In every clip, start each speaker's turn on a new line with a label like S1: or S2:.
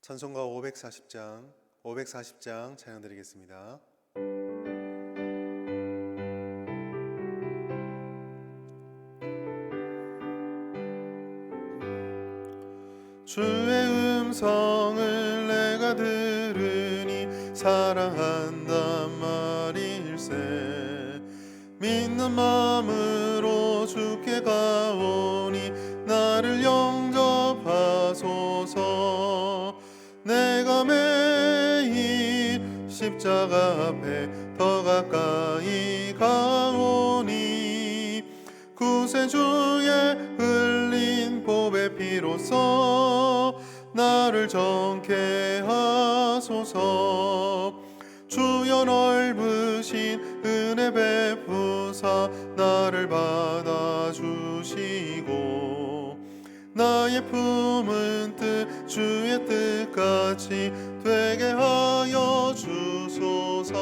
S1: 찬송가 540장 찬양 드리겠습니다. 주의 음성을 내가 들으니 사랑한단 말일세. 믿는 마음으로 주께 가오니 나를 영접하소서. 내가 매일 십자가 앞에 더 가까이 가오니 구세주의 흘린 보배 피로써 나를 정케 하소서. 주여 넓으신 은혜 베푸사 나를 받아주시고 나의 품은 뜻 주의 뜻같이 되게 하여 주소서.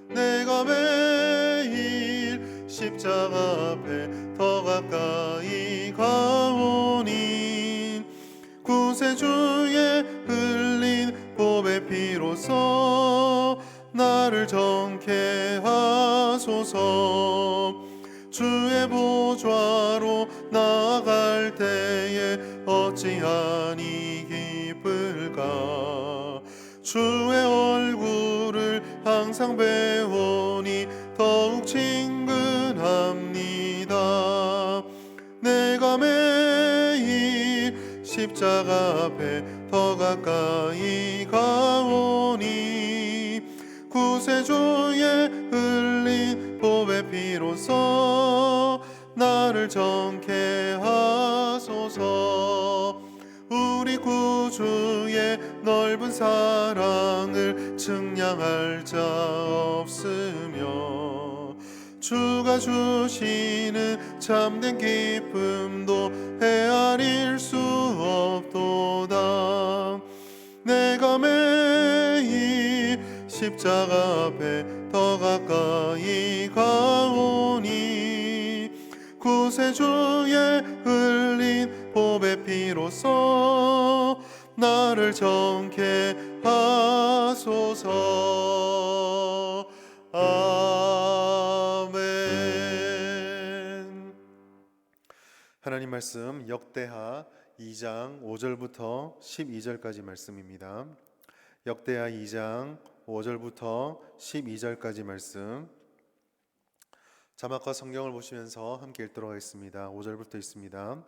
S1: 내가 매일 십자가 앞에 더 가까이 가오니 구세주의 흘린 보배 피로써 나를 정케 하소서. 주의 보좌로 나아갈 때에 어찌하니 기쁠까. 주의 얼굴을 항상 배우니 더욱 친근합니다. 내가 매일 십자가 앞에 더 가까이 가오니 구세주의 흘린 보배 피로써 나를 정케 하소서. 우리 구주의 넓은 사랑을 측량할 자 없으며 주가 주시는 참된 기쁨도 헤아릴 수 없도다. 내가 매일 십자가 앞에 더 가까이 가오니 구세주의 흘린 보배 피로써 나를 정케 하소서. 아멘. 하나님 말씀 역대하 2장 5절부터 12절까지 말씀입니다. 역대하 2장 5절부터 12절까지 말씀, 자막과 성경을 보시면서 함께 읽도록 하겠습니다. 5절부터 있습니다.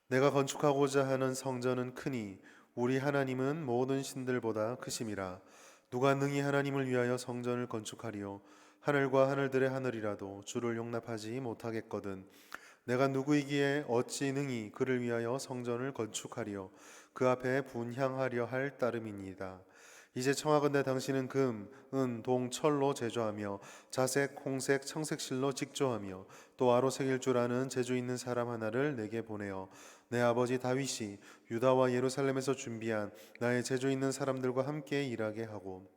S1: 내가 건축하고자 하는 성전은 크니 우리 하나님은 모든 신들보다 크심이라. 누가 능히 하나님을 위하여 성전을 건축하리요. 하늘과 하늘들의 하늘이라도 주를 용납하지 못하겠거든. 내가 누구이기에 어찌 능히 그를 위하여 성전을 건축하리요. 그 앞에 분향하려 할 따름이니이다. 이제 청하건대 당신은 금, 은, 동, 철로 제조하며 자색, 홍색, 청색실로 직조하며 또 아로 새길 줄 아는 재주 있는 사람 하나를 내게 보내어 내 아버지 다윗이 유다와 예루살렘에서 준비한 나의 재주 있는 사람들과 함께 일하게 하고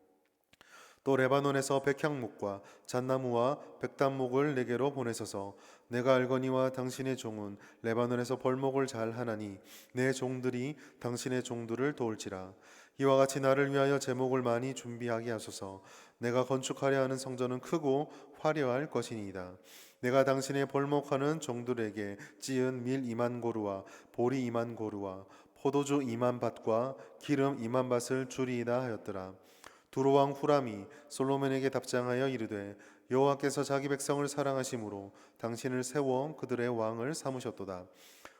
S1: 또 레바논에서 백향목과 잣나무와 백단목을 내게로 보내소서. 내가 알거니와 당신의 종은 레바논에서 벌목을 잘 하나니 내 종들이 당신의 종들을 도울지라. 이와 같이 나를 위하여 제목을 많이 준비하게 하소서. 내가 건축하려 하는 성전은 크고 화려할 것이니이다. 내가 당신의 벌목하는 종들에게 찌은 밀 2만 고루와 보리 2만 고루와 포도주 2만 밭과 기름 2만 밭을 주리이다 하였더라. 두로왕 후람이 솔로몬에게 답장하여 이르되 여호와께서 자기 백성을 사랑하심으로 당신을 세워 그들의 왕을 삼으셨도다.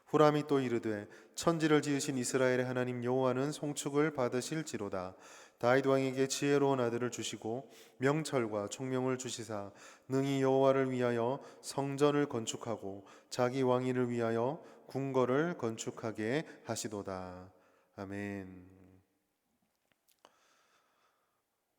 S1: 후람이 또 이르되 천지를 지으신 이스라엘의 하나님 여호와는 송축을 받으실지로다. 다윗 왕에게 지혜로운 아들을 주시고 명철과 총명을 주시사 능히 여호와를 위하여 성전을 건축하고 자기 왕위를 위하여 궁궐을 건축하게 하시도다. 아멘.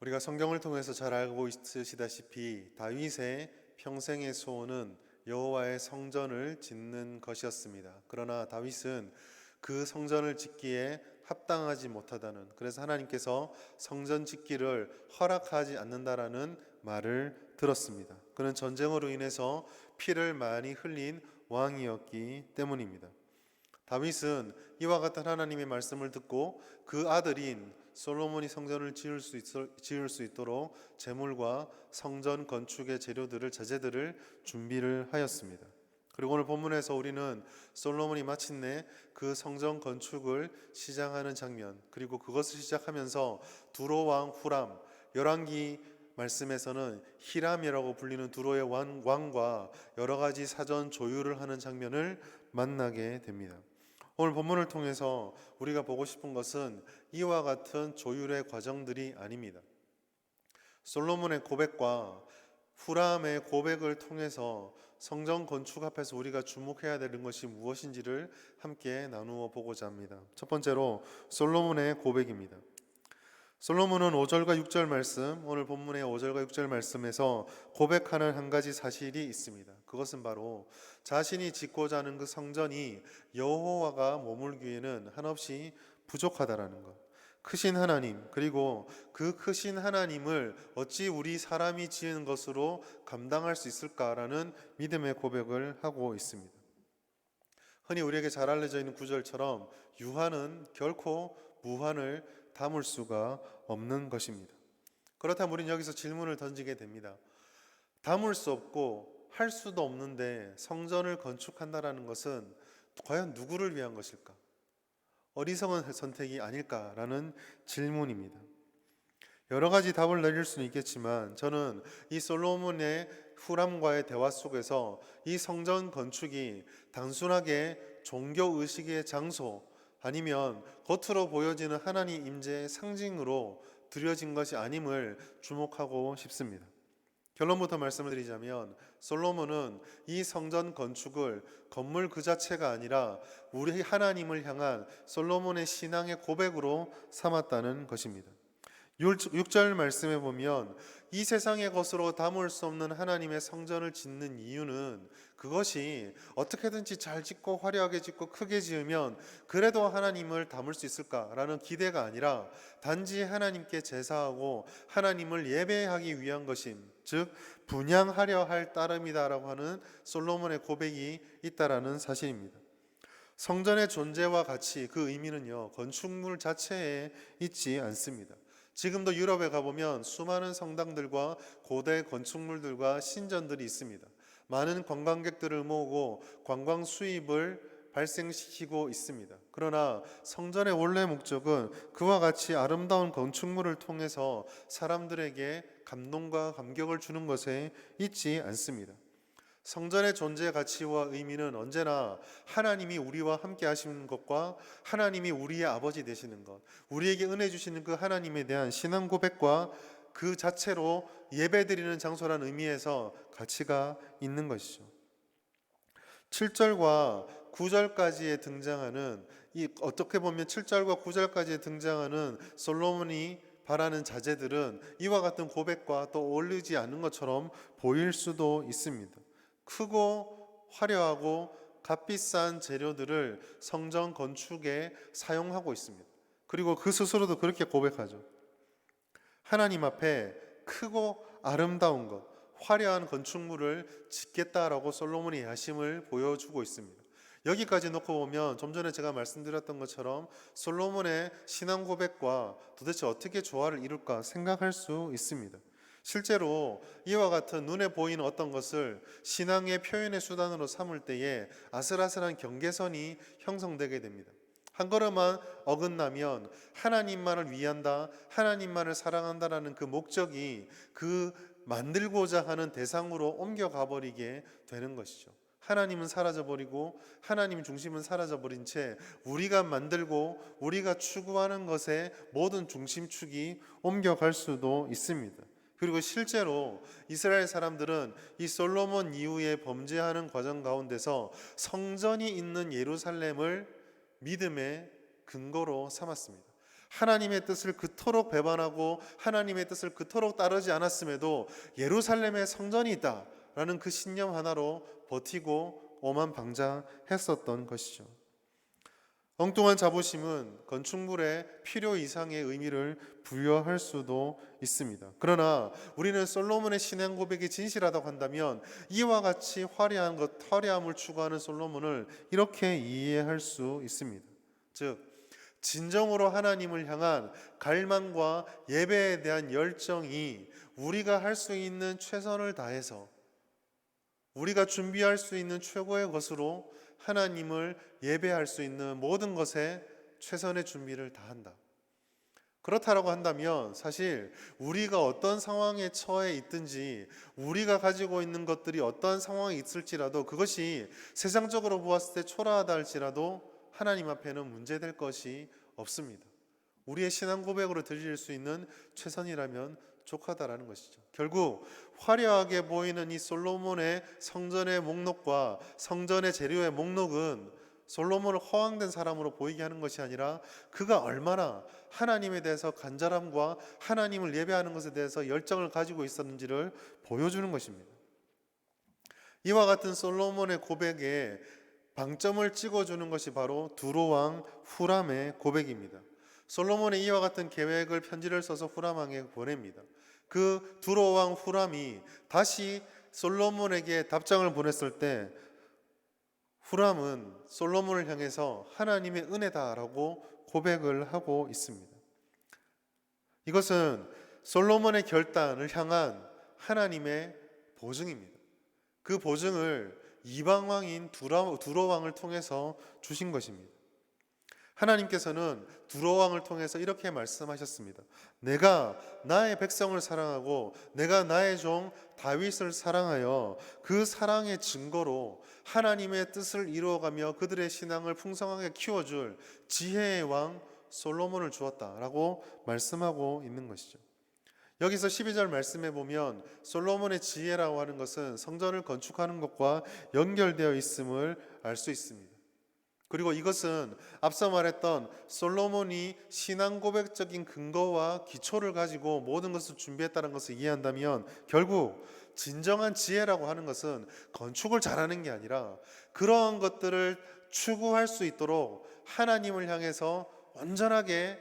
S1: 우리가 성경을 통해서 잘 알고 있으시다시피 다윗의 평생의 소원은 여호와의 성전을 짓는 것이었습니다. 그러나 다윗은 그 성전을 짓기에 합당하지 못하다는, 그래서 하나님께서 성전 짓기를 허락하지 않는다라는 말을 들었습니다. 그는 전쟁으로 인해서 피를 많이 흘린 왕이었기 때문입니다. 다윗은 이와 같은 하나님의 말씀을 듣고 그 아들인 솔로몬이 성전을 지을 수 있도록 재물과 성전 건축의 재료들을 자재들을 준비를 하였습니다. 그리고 오늘 본문에서 우리는 솔로몬이 마침내 그 성전 건축을 시작하는 장면, 그리고 그것을 시작하면서 두로 왕 후람, 열왕기 말씀에서는 히람이라고 불리는 두로의 왕과 여러 가지 사전 조율을 하는 장면을 만나게 됩니다. 오늘 본문을 통해서 우리가 보고 싶은 것은 이와 같은 조율의 과정들이 아닙니다. 솔로몬의 고백과 후람의 고백을 통해서 성전 건축 앞에서 우리가 주목해야 되는 것이 무엇인지를 함께 나누어 보고자 합니다. 첫 번째로 솔로몬의 고백입니다. 솔로몬은 5절과 6절 말씀, 오늘 본문의 5절과 6절 말씀에서 고백하는 한 가지 사실이 있습니다. 그것은 바로 자신이 짓고자 하는 그 성전이 여호와가 머물기에는 한없이 부족하다라는 것. 크신 하나님, 그리고 그 크신 하나님을 어찌 우리 사람이 지은 것으로 감당할 수 있을까라는 믿음의 고백을 하고 있습니다. 흔히 우리에게 잘 알려져 있는 구절처럼 유한은 결코 무한을 담을 수가 없는 것입니다. 그렇다면 우리는 여기서 질문을 던지게 됩니다. 담을 수 없고 할 수도 없는데 성전을 건축한다라는 것은 과연 누구를 위한 것일까? 어리석은 선택이 아닐까라는 질문입니다. 여러 가지 답을 내릴 수는 있겠지만 저는 이 솔로몬의 후람과의 대화 속에서 이 성전 건축이 단순하게 종교의식의 장소 아니면 겉으로 보여지는 하나님 임재의 상징으로 드려진 것이 아님을 주목하고 싶습니다. 결론부터 말씀을 드리자면 솔로몬은 이 성전 건축을 건물 그 자체가 아니라 우리 하나님을 향한 솔로몬의 신앙의 고백으로 삼았다는 것입니다. 6절 말씀에 보면 이 세상의 것으로 담을 수 없는 하나님의 성전을 짓는 이유는 그것이 어떻게든지 잘 짓고 화려하게 짓고 크게 지으면 그래도 하나님을 담을 수 있을까라는 기대가 아니라 단지 하나님께 제사하고 하나님을 예배하기 위한 것임, 즉 분향하려 할 따름이다라고 하는 솔로몬의 고백이 있다라는 사실입니다. 성전의 존재와 가치, 그 의미는요 건축물 자체에 있지 않습니다. 지금도 유럽에 가보면 수많은 성당들과 고대 건축물들과 신전들이 있습니다. 많은 관광객들을 모으고 관광 수입을 발생시키고 있습니다. 그러나 성전의 원래 목적은 그와 같이 아름다운 건축물을 통해서 사람들에게 감동과 감격을 주는 것에 있지 않습니다. 성전의 존재 가치와 의미는 언제나 하나님이 우리와 함께 하시는 것과 하나님이 우리의 아버지 되시는 것, 우리에게 은혜 주시는 그 하나님에 대한 신앙 고백과 그 자체로 예배드리는 장소라는 의미에서 가치가 있는 것이죠. 7절과 9절까지에 등장하는 어떻게 보면 7절과 9절까지에 등장하는 솔로몬이 바라는 자제들은 이와 같은 고백과 또 어울리지 않는 것처럼 보일 수도 있습니다. 크고 화려하고 값비싼 재료들을 성전 건축에 사용하고 있습니다. 그리고 그 스스로도 그렇게 고백하죠. 하나님 앞에 크고 아름다운 것, 화려한 건축물을 짓겠다라고 솔로몬의 야심을 보여주고 있습니다. 여기까지 놓고 보면 좀 전에 제가 말씀드렸던 것처럼 솔로몬의 신앙 고백과 도대체 어떻게 조화를 이룰까 생각할 수 있습니다. 실제로 이와 같은 눈에 보이는 어떤 것을 신앙의 표현의 수단으로 삼을 때에 아슬아슬한 경계선이 형성되게 됩니다. 한 걸음만 어긋나면 하나님만을 위한다, 하나님만을 사랑한다라는 그 목적이 그 만들고자 하는 대상으로 옮겨가 버리게 되는 것이죠. 하나님은 사라져버리고 하나님 중심은 사라져버린 채 우리가 만들고 우리가 추구하는 것에 모든 중심축이 옮겨갈 수도 있습니다. 그리고 실제로 이스라엘 사람들은 이 솔로몬 이후에 범죄하는 과정 가운데서 성전이 있는 예루살렘을 믿음의 근거로 삼았습니다. 하나님의 뜻을 그토록 배반하고 하나님의 뜻을 그토록 따르지 않았음에도 예루살렘에 성전이 있다라는 그 신념 하나로 버티고 오만방자했었던 것이죠. 엉뚱한 자부심은 건축물의 필요 이상의 의미를 부여할 수도 있습니다. 그러나 우리는 솔로몬의 신앙 고백이 진실하다고 한다면 이와 같이 화려함을 추구하는 솔로몬을 이렇게 이해할 수 있습니다. 즉, 진정으로 하나님을 향한 갈망과 예배에 대한 열정이 우리가 할 수 있는 최선을 다해서 우리가 준비할 수 있는 최고의 것으로 하나님을 예배할 수 있는 모든 것에 최선의 준비를 다한다. 그렇다라고 한다면 사실 우리가 어떤 상황에 처해 있든지 우리가 가지고 있는 것들이 어떤 상황에 있을지라도 그것이 세상적으로 보았을 때 초라하다 할지라도 하나님 앞에는 문제될 것이 없습니다. 우리의 신앙 고백으로 드릴 수 있는 최선이라면 족하다라는 것이죠. 결국 화려하게 보이는 이 솔로몬의 성전의 목록과 성전의 재료의 목록은 솔로몬을 허황된 사람으로 보이게 하는 것이 아니라 그가 얼마나 하나님에 대해서 간절함과 하나님을 예배하는 것에 대해서 열정을 가지고 있었는지를 보여주는 것입니다. 이와 같은 솔로몬의 고백에 방점을 찍어주는 것이 바로 두로왕 후람의 고백입니다. 솔로몬의 이와 같은 계획을 편지를 써서 후람 왕에게 보냅니다. 그 두로왕 후람이 다시 솔로몬에게 답장을 보냈을 때 후람은 솔로몬을 향해서 하나님의 은혜다라고 고백을 하고 있습니다. 이것은 솔로몬의 결단을 향한 하나님의 보증입니다. 그 보증을 이방 왕인 두로 왕을 통해서 주신 것입니다. 하나님께서는 두로 왕을 통해서 이렇게 말씀하셨습니다. 내가 나의 백성을 사랑하고 내가 나의 종 다윗을 사랑하여 그 사랑의 증거로 하나님의 뜻을 이루어가며 그들의 신앙을 풍성하게 키워줄 지혜의 왕 솔로몬을 주었다라고 말씀하고 있는 것이죠. 여기서 12절 말씀해 보면 솔로몬의 지혜라고 하는 것은 성전을 건축하는 것과 연결되어 있음을 알 수 있습니다. 그리고 이것은 앞서 말했던 솔로몬이 신앙 고백적인 근거와 기초를 가지고 모든 것을 준비했다는 것을 이해한다면 결국 진정한 지혜라고 하는 것은 건축을 잘하는 게 아니라 그러한 것들을 추구할 수 있도록 하나님을 향해서 온전하게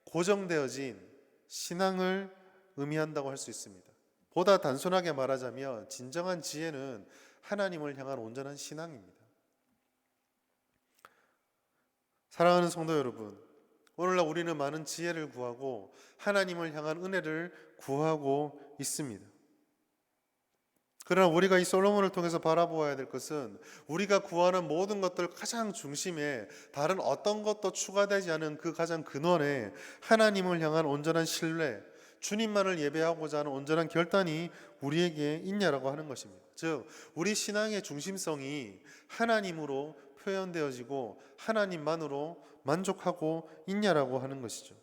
S1: 고정되어진 신앙을 의미한다고 할 수 있습니다. 보다 단순하게 말하자면 진정한 지혜는 하나님을 향한 온전한 신앙입니다. 사랑하는 성도 여러분, 오늘날 우리는 많은 지혜를 구하고 하나님을 향한 은혜를 구하고 있습니다. 그러나 우리가 이 솔로몬을 통해서 바라보아야 될 것은 우리가 구하는 모든 것들 가장 중심에 다른 어떤 것도 추가되지 않은 그 가장 근원에 하나님을 향한 온전한 신뢰, 주님만을 예배하고자 하는 온전한 결단이 우리에게 있냐라고 하는 것입니다. 즉 우리 신앙의 중심성이 하나님으로 표현되어지고 하나님만으로 만족하고 있냐라고 하는 것이죠.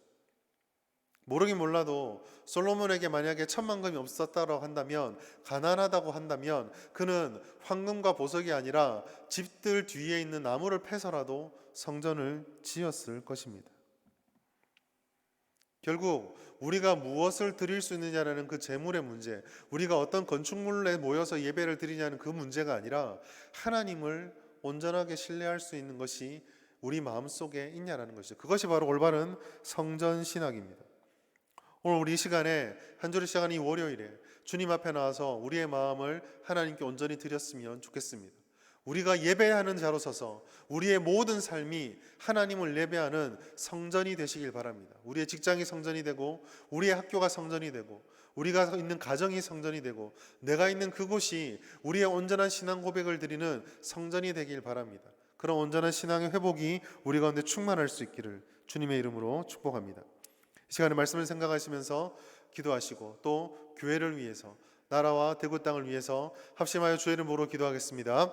S1: 모르긴 몰라도 솔로몬에게 만약에 천만금이 없었다고 한다면, 가난하다고 한다면 그는 황금과 보석이 아니라 집들 뒤에 있는 나무를 패서라도 성전을 지었을 것입니다. 결국 우리가 무엇을 드릴 수 있느냐라는 그 재물의 문제, 우리가 어떤 건축물에 모여서 예배를 드리냐는 그 문제가 아니라 하나님을 온전하게 신뢰할 수 있는 것이 우리 마음속에 있냐라는 것이죠. 그것이 바로 올바른 성전 신학입니다. 오늘 우리 이 시간에 한 주를 시작하는 이 월요일에 주님 앞에 나와서 우리의 마음을 하나님께 온전히 드렸으면 좋겠습니다. 우리가 예배하는 자로 서서 우리의 모든 삶이 하나님을 예배하는 성전이 되시길 바랍니다. 우리의 직장이 성전이 되고 우리의 학교가 성전이 되고 우리가 있는 가정이 성전이 되고 내가 있는 그곳이 우리의 온전한 신앙 고백을 드리는 성전이 되길 바랍니다. 그런 온전한 신앙의 회복이 우리 가운데 충만할 수 있기를 주님의 이름으로 축복합니다. 이 시간에 말씀을 생각하시면서 기도하시고 또 교회를 위해서, 나라와 대구 땅을 위해서 합심하여 주의 이름으로 기도하겠습니다.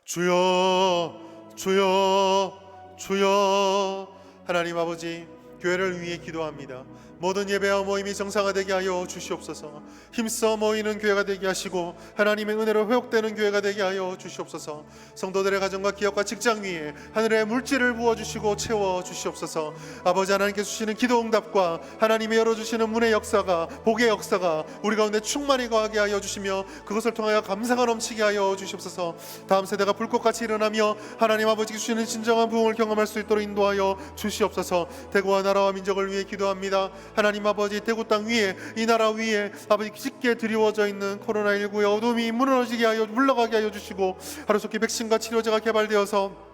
S1: 주여, 주여, 주여. 하나님 아버지, 교회를 위해 기도합니다. 모든 예배와 모임이 정상화되게 하여 주시옵소서. 힘써 모이는 교회가 되게 하시고 하나님의 은혜로 회복되는 교회가 되게 하여 주시옵소서. 성도들의 가정과 기업과 직장 위에 하늘의 물질을 부어주시고 채워주시옵소서. 아버지 하나님께서 주시는 기도 응답과 하나님이 열어주시는 문의 역사가, 복의 역사가 우리 가운데 충만히 거하게 하여 주시며 그것을 통하여 감사가 넘치게 하여 주시옵소서. 다음 세대가 불꽃같이 일어나며 하나님 아버지께 주시는 진정한 부흥을 경험할 수 있도록 인도하여 주시옵소서. 대구와 나라와 민족을 위해 기도합니다. 하나님 아버지, 대구 땅 위에, 이 나라 위에 아버지 깊게 드리워져 있는 코로나19의 어둠이 무너지게 하여 물러가게 하여 주시고 하루속히 백신과 치료제가 개발되어서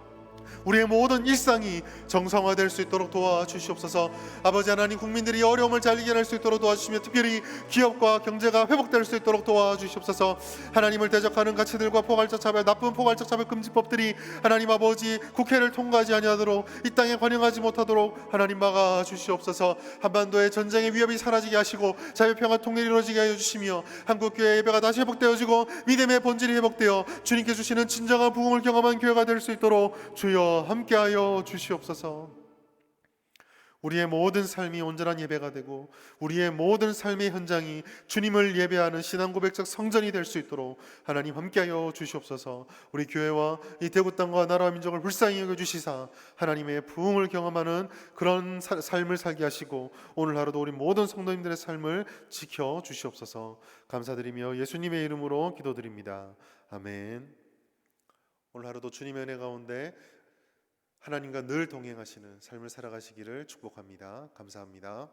S1: 우리의 모든 일상이 정상화될 수 있도록 도와주시옵소서. 아버지 하나님, 국민들이 어려움을 잘 이겨낼 수 있도록 도와주시며 특별히 기업과 경제가 회복될 수 있도록 도와주시옵소서. 하나님을 대적하는 가치들과 포괄적 차별, 나쁜 포괄적 차별 금지법들이 하나님 아버지 국회를 통과하지 아니하도록, 이 땅에 관영하지 못하도록 하나님 막아주시옵소서. 한반도의 전쟁의 위협이 사라지게 하시고 자유평화 통일이 이루어지게 하여 주시며 한국교회 예배가 다시 회복되어지고 믿음의 본질이 회복되어 주님께 주시는 진정한 부흥을 경험한 교회가 될 수 있도록 주여 함께하여 주시옵소서. 우리의 모든 삶이 온전한 예배가 되고 우리의 모든 삶의 현장이 주님을 예배하는 신앙 고백적 성전이 될 수 있도록 하나님 함께하여 주시옵소서. 우리 교회와 이 대구 땅과 나라와 민족을 불쌍히 여겨주시사 하나님의 부흥을 경험하는 그런 삶을 살게 하시고 오늘 하루도 우리 모든 성도님들의 삶을 지켜주시옵소서. 감사드리며 예수님의 이름으로 기도드립니다. 아멘. 오늘 하루도 주님의 은혜 가운데 하나님과 늘 동행하시는 삶을 살아가시기를 축복합니다. 감사합니다.